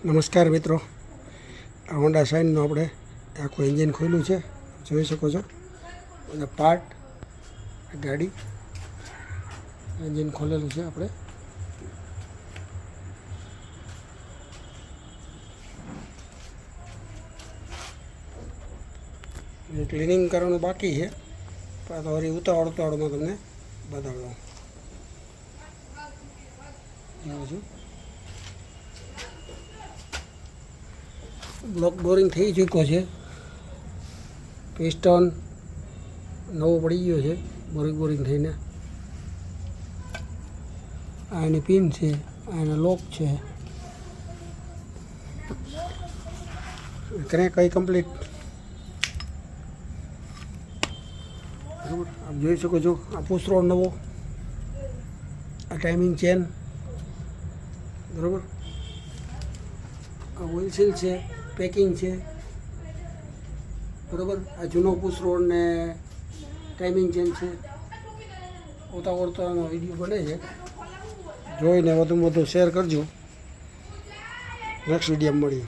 નમસ્કાર મિત્રો, આ હોન્ડા શાઇનનું આપણે આખું એન્જિન ખોલ્યું છે, જોઈ શકો છો. બધા પાર્ટ ગાડી એન્જિન ખોલેલું છે. આપણે ક્લિનિંગ કરવાનું બાકી છે, પણ તો વળી ઉતાવળમાં તમને બતાવડો છું. બ્લોક બોરિંગ થઈ ચૂક્યો છે. પિસ્ટન નવો પડી ગયો છે બોરિંગ થઈને. આ એની પિન છે, આ એના લોક છે. ક્રેન્ક કઈ કમ્પ્લીટ બરાબર આપ જોઈ શકો છો. આ પુશ રોડ નવો, આ ટાઈમિંગ ચેન બરાબર, આ ઓઇલ સીલ છે, પેકિંગ છે બરાબર. આ જૂનો પુશ રોડ ને ટાઈમિંગ ચેન છે. ઉતાવળતાનો વિડીયો બને છે, જોઈને વધુમાં વધુ શેર કરજો. નેક્સ્ટ વિડીયોમાં મળીએ.